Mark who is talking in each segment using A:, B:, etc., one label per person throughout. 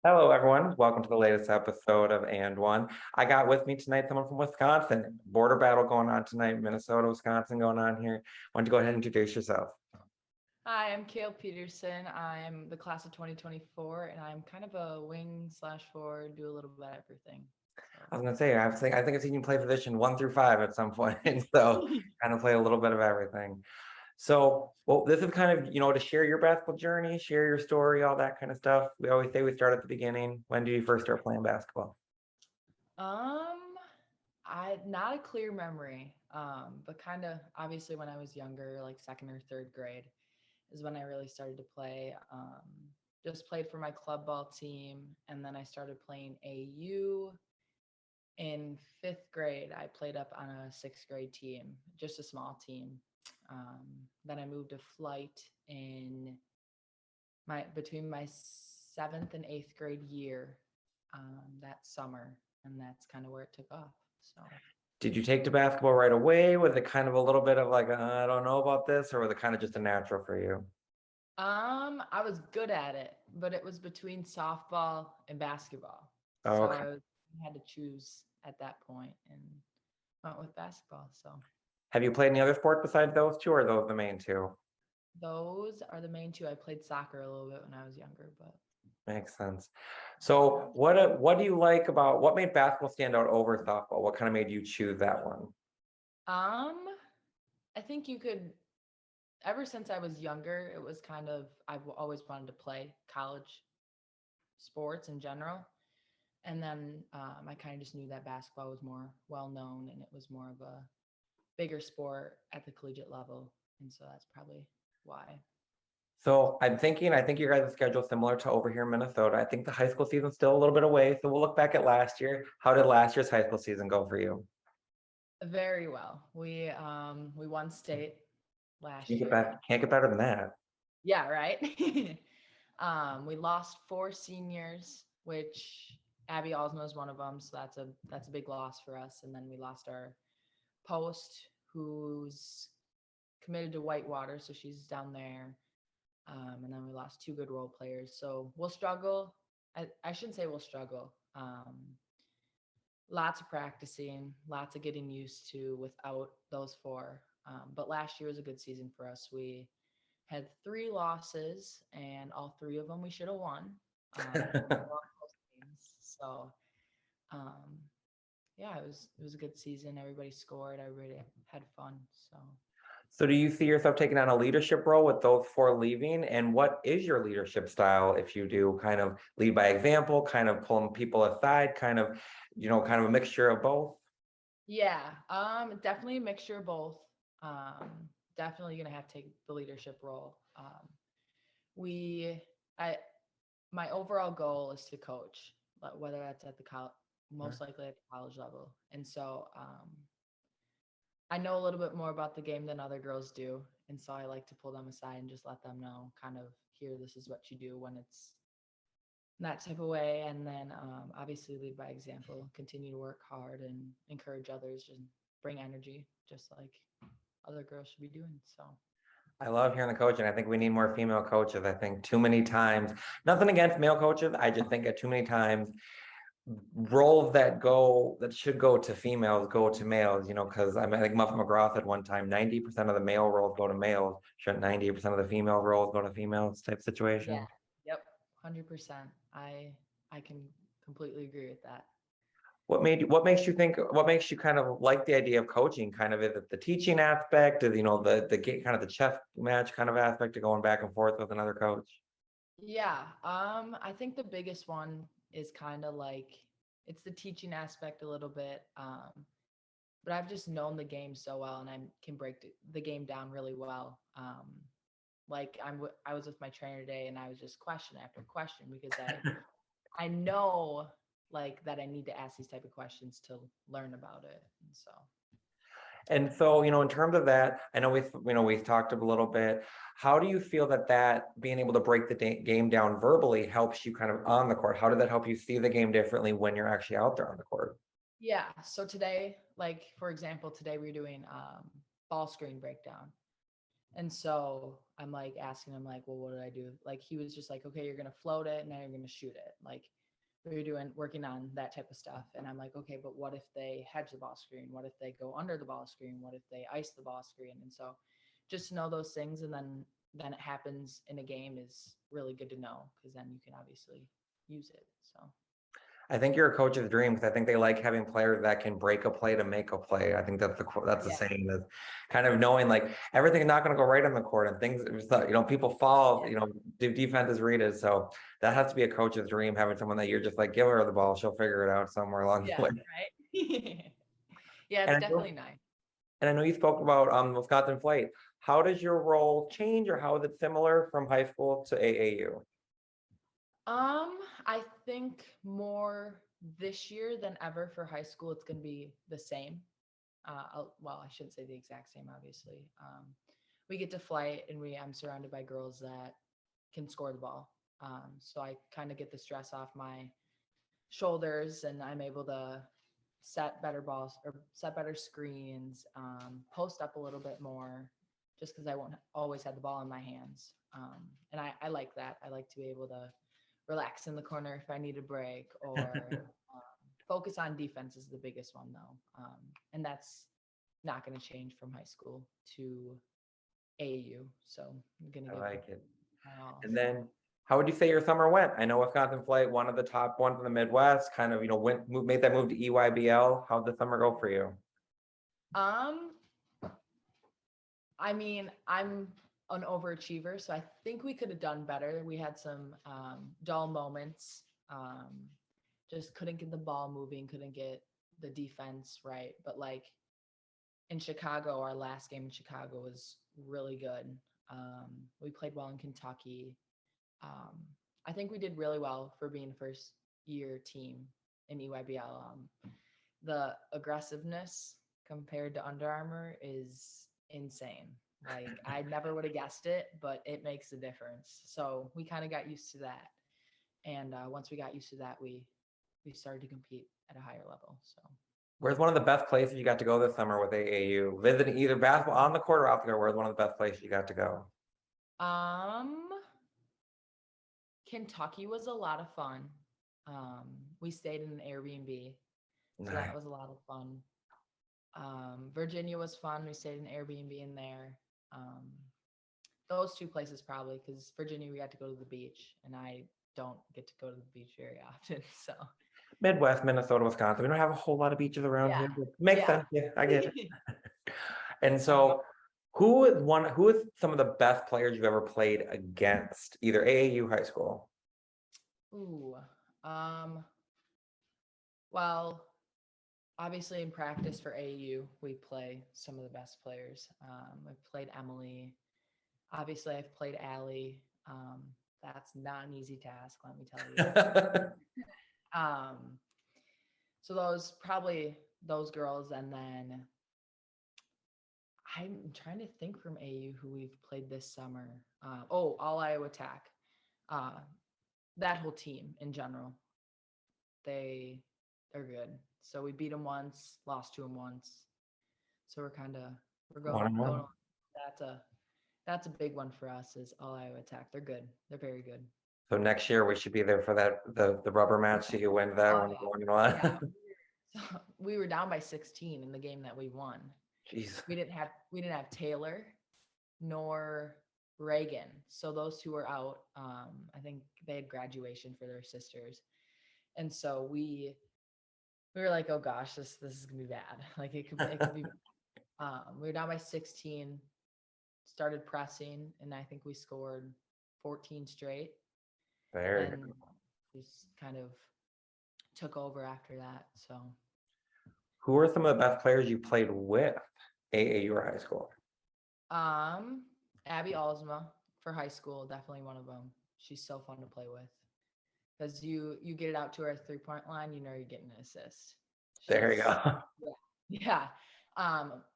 A: Hello, everyone. Welcome to the latest episode of And One. I got with me tonight someone from Wisconsin. Border battle going on tonight, Minnesota, Wisconsin going on here. Why don't you go ahead and introduce yourself?
B: Hi, I'm Kayl Petersen. I'm the class of 2024, and I'm kind of a wing slash forward, do a little bit of everything.
A: I was gonna say, I think I've seen you play position 1 through 5 at some point, so
B: So,
A: kind of play a little bit of everything. So, well, this is kind of to share your basketball journey, share your story, all that kind of stuff. We always say we start at the beginning. When did you first start playing basketball?
B: um, I not a clear memory, but kind of obviously when I was younger, like second or third grade, is when I really started to play. Just played for my club ball team, and then I started playing AU. In fifth grade, I played up on a sixth grade team, just a small team. Then I moved to flight in my between my seventh and eighth grade year that summer, and that's kind of where it took off. So
A: Did you take to basketball right away? Was it kind of a little bit of like, I don't know about this, or was it kind of just a natural for you?
B: I was good at it, but it was between softball and basketball. So
A: Okay.
B: I had to choose at that point and went with basketball. So
A: Have you played any other sport besides those two, or are those the main two?
B: those are the main two. I played soccer a little bit when I was younger, but
A: Makes sense. So what do you like about what made basketball stand out over softball? What kind of made you choose that one?
B: um I think you could ever since I was younger, it was kind of I've always wanted to play college sports in general. And then I kind of just knew that basketball was more well known and it was more of a bigger sport at the collegiate level. And so that's probably why.
A: So I think your guys' schedule is similar to over here in Minnesota. I think the high school season's still a little bit away. So we'll look back at last year. How did last year's high school season go for you?
B: Very well. We won state
A: Can't
B: last
A: get
B: year.
A: back, can't get better than that.
B: Yeah, right. We lost four seniors, which Abby Alsma is one of them, so that's a big loss for us. And then we lost our post, who's committed to Whitewater, so she's down there. And then we lost two good role players, so we'll struggle. I shouldn't say we'll struggle. Lots of practicing, lots of getting used to without those four. But last year was a good season for us. We had three losses, and all three of them we should have won. They were all close games. So um, yeah, it was a good season. Everybody scored. Everybody had fun. So
A: So do you see yourself taking on a leadership role with those four leaving? And what is your leadership style if you do kind of lead by example, kind of pulling people aside, kind of a mixture of both?
B: yeah, definitely a mixture of both. Definitely gonna have to take the leadership role. We, I, my overall goal is to coach, whether that's at the most likely at the college level. And so, I know a little bit more about the game than other girls do, and so I like to pull them aside and just let them know, kind of, here, this is what you do when it's that type of way. And then obviously lead by example, continue to work hard and encourage others and bring energy, just like other girls should be doing. So
A: I love hearing the coaching. I think we need more female coaches. I think too many times, nothing against male coaches. I just think at too many times roles that should go to females go to males, because I think Muff McGraw said one time 90% of the male roles go to males. Shouldn't 90% of the female roles go to females type
B: yeah,
A: situation?
B: yep, 100%. I can completely agree with that.
A: What makes you kind of like the idea of coaching? Kind of is it the teaching aspect, is kind of the chess match kind of aspect of going back and forth with another coach?
B: Yeah, I think the biggest one is kind of like it's the teaching aspect a little bit. But I've just known the game so well, and I can break the game down really well. Like I was with my trainer today, and I was just question after question because I know like that I need to ask these type of questions to learn about it, and so
A: And so, in terms of that, I know we've talked a little bit. How do you feel that being able to break the game down verbally helps you kind of on the court? How did that help you see the game differently when you're actually out there on the court?
B: yeah. So today, like for example, today we're doing ball screen breakdown. And so I'm like asking him like, well, what did I do? Like he was just like, okay, you're gonna float it and now you're gonna shoot it. Like we were working on that type of stuff. And I'm like, okay, but what if they hedge the ball screen? What if they go under the ball screen? What if they ice the ball screen? And so just to know those things, and then it happens in a game is really good to know, because then you can obviously use it. So
A: I think you're a coach's dream because I think they like having players that can break a play to make a play. I think that's the
B: yeah,
A: saying, that kind of knowing like everything's not going to go right on the court and things, people fall,
B: yeah,
A: defense is read it. So that has to be a coach's dream, having someone that you're just like, give her the ball, she'll figure it out somewhere along the
B: yeah,
A: way.
B: right. Yeah, it's
A: And I know,
B: definitely nice.
A: and I know you spoke about Wisconsin Flight. How does your role change, or how is it similar from high school to AAU?
B: I think more this year than ever for high school, it's going to be the same. Well, I shouldn't say the exact same, obviously. We get to flight, and I'm surrounded by girls that can score the ball. So I kind of get the stress off my shoulders, and I'm able to set better balls or set better screens, post up a little bit more, just because I won't always have the ball in my hands. And I like that. I like to be able to relax in the corner if I need a break, or focus on defense is the biggest one though. And that's not going to change from high school to AAU. So I'm going to
A: I
B: give
A: like it.
B: my all.
A: And then how would you say your summer went? I know Wisconsin Flight, one of the top ones in the Midwest, kind of, made that move to EYBL. How'd the summer go for you?
B: Um, I mean, I'm an overachiever, so I think we could have done better. We had some dull moments. Just couldn't get the ball moving, couldn't get the defense right. But like in Chicago, our last game in Chicago was really good. We played well in Kentucky. Um, I think we did really well for being first year team in EYBL. The aggressiveness compared to Under Armour is insane. Like I never would have guessed it, but it makes a difference. So we kind of got used to that, and once we got used to that, we started to compete at a higher level. So
A: Where's one of the best places you got to go this summer with AAU? Visiting either basketball on the court or off the court, where's one of the best places you got to go?
B: um, Kentucky was a lot of fun. Um, we stayed in an Airbnb, so
A: Nice.
B: that was a lot of fun. Virginia was fun. We stayed in an Airbnb in there. Um, those two places probably, because Virginia we got to go to the beach, and I don't get to go to the beach very often. So
A: Midwest, Minnesota, Wisconsin. We don't have a whole lot of beaches around
B: yeah,
A: here. But makes
B: yeah.
A: sense. Yeah, I get it. And
B: um,
A: so who is some of the best players you've ever played against, either AAU high school?
B: ooh, well, obviously in practice for AU, we play some of the best players. I've played Emily. Obviously, I've played Allie. Um, that's not an easy task, let me tell you. Um, so those probably those girls, and then I'm trying to think from AU who we've played this summer. All Iowa Attack. Uh, that whole team in general, they they're good. So we beat them once, lost to them once. So we're
A: One
B: going
A: and
B: going.
A: one.
B: That's a big one for us. Is All Iowa Attack. They're good. They're very good.
A: So next year we should be there for the rubber match. So you win that
B: Oh
A: one, 1-1.
B: yeah. So we were down by 16 in the game that we won.
A: Jeez.
B: We didn't have Taylor nor Reagan. So those two were out. I think they had graduation for their sisters. And so we were like, oh gosh, this is gonna be bad. Like it could be we were down by 16, started pressing, and I think we scored 14 straight,
A: Very good.
B: and just kind of took over after that. So
A: Who are some of the best players you played with, AAU or high school?
B: Abby Alsma for high school, definitely one of them. She's so fun to play with, because you get it out to her 3-point line, you know you're getting an assist.
A: There you
B: She's
A: go.
B: yeah.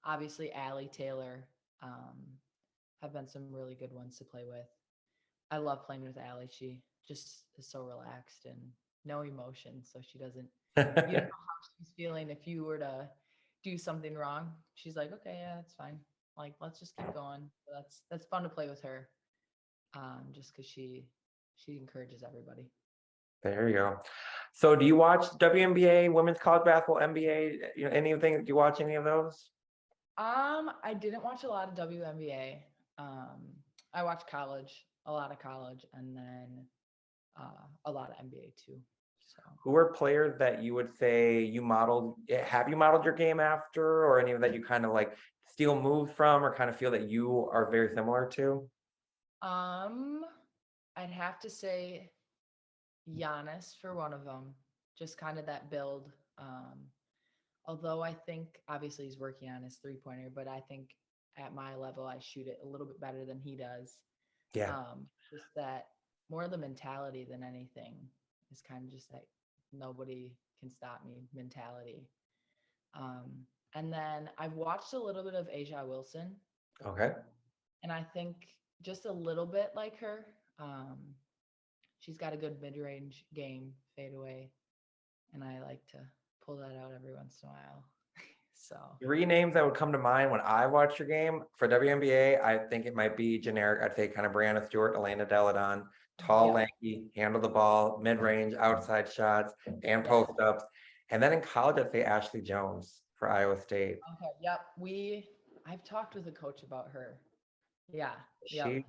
B: Obviously Allie Taylor um, have been some really good ones to play with. I love playing with Allie. She just is so relaxed and no emotion, so she doesn't. You don't know how she's feeling if you were to do something wrong. She's like, okay, yeah, that's fine. like, let's just keep going. So that's fun to play with her. Just because she encourages everybody.
A: There you go. So do you watch WNBA, women's college basketball, NBA, anything? Do you watch any of those?
B: I didn't watch a lot of WNBA. I watched college, a lot of college, and then a lot of NBA too. So
A: Who are players that you would say you modeled, have you modeled your game after, or any of that you kind of like steal moves from, or kind of feel that you are very similar to?
B: I'd have to say Giannis for one of them. Just kind of that build. Although I think obviously he's working on his 3-pointer, but I think at my level I shoot it a little bit better than he does.
A: Yeah.
B: Just that more the mentality than anything is kind of just that nobody can stop me mentality. And then I've watched a little bit of Asia Wilson,
A: Okay.
B: and I think just a little bit like her. She's got a good mid-range game, fadeaway, and I like to pull that out every once in a while. So
A: Three names that would come to mind when I watch your game for WNBA, I think it might be generic. I'd say kind of Brianna Stewart, Elena Deladon, tall,
B: Yep.
A: lanky, handle the ball, mid-range, outside shots, and
B: Yeah.
A: post-ups. And then in college, I'd say Ashley Jones for Iowa State.
B: Okay. Yep. I've talked with a coach about her. Yeah. Yep.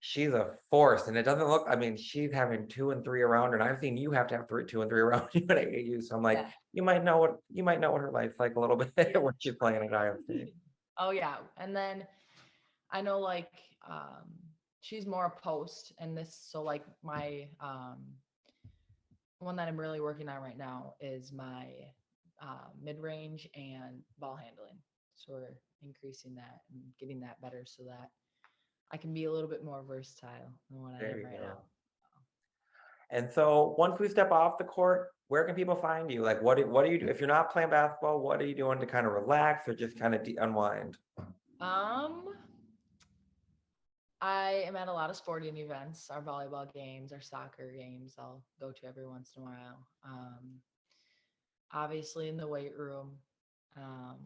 A: She's a force, and it doesn't look. I mean, she's having 2 and 3 around her, and I've seen you have to have 2 and 3 around you at AAU. So I'm like,
B: Yeah.
A: you might know what her life's like a little bit when she's playing at Iowa State.
B: Oh yeah. And then I know like she's more post and this so like my one that I'm really working on right now is my mid-range and ball handling. So we're increasing that and getting that better so that I can be a little bit more versatile than what I
A: There
B: am
A: you
B: right
A: go.
B: now.
A: And so once we step off the court, where can people find you? Like, what do you do if you're not playing basketball? What are you doing to kind of relax or just kind of unwind?
B: I am at a lot of sporting events, our volleyball games, our soccer games. I'll go to every once in a while. Obviously in the weight room.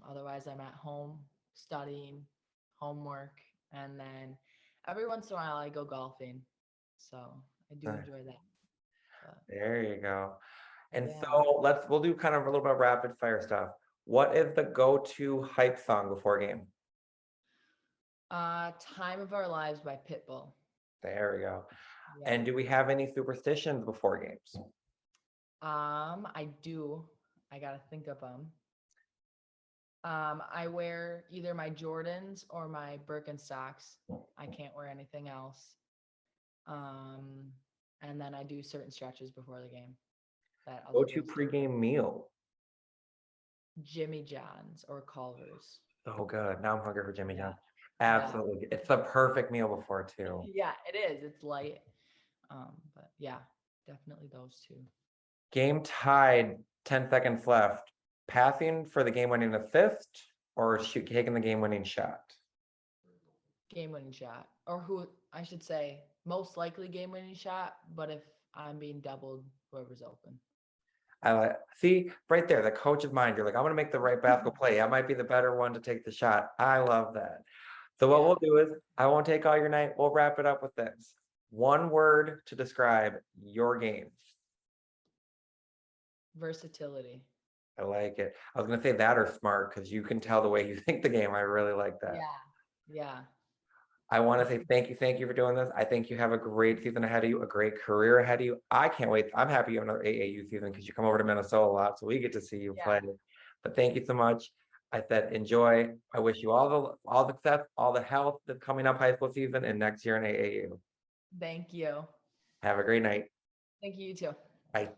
B: Otherwise, I'm at home studying, homework, and then every once in a while I go golfing. So I do
A: Nice.
B: enjoy that. But,
A: There you go. And
B: yeah.
A: so we'll do kind of a little bit of rapid fire stuff. What is the go-to hype song before a game?
B: Time of Our Lives by Pitbull.
A: There we go.
B: Yeah.
A: And do we have any superstitions before games?
B: I do. I gotta think of them. I wear either my Jordans or my Birkenstocks. I can't wear anything else. And then I do certain stretches before the game that other
A: Go-to
B: girls don't.
A: pregame meal.
B: Jimmy John's or Culver's.
A: Oh, good. Now I'm hungry for Jimmy
B: Yeah.
A: John's. Absolutely. It's the perfect meal before too.
B: Yeah, it is. It's light. But yeah, definitely those two.
A: Game tied, 10 seconds left. Passing for the game-winning assist or taking the game-winning shot?
B: Game-winning shot. Or who I should say most likely game-winning shot, but if I'm being doubled, whoever's open.
A: See right there, the coach's mind. You're like, I'm gonna make the right basketball play. I might be the better one to take the shot. I love that. So what we'll do is I won't take all your night. We'll wrap it up with this. One word to describe your game.
B: Versatility.
A: I like it. I was gonna say that or smart because you can tell the way you think the game. I really like that.
B: Yeah.
A: I want to say thank you for doing this. I think you have a great season ahead of you, a great career ahead of you. I can't wait. I'm happy you have another AAU season because you come over to Minnesota a lot, so we get to see you play. But thank you so much. I said enjoy. I wish you all the success, all the health that's coming up high school season and next year in AAU.
B: Thank you.
A: Have a great night.
B: Thank you, you too.
A: Bye.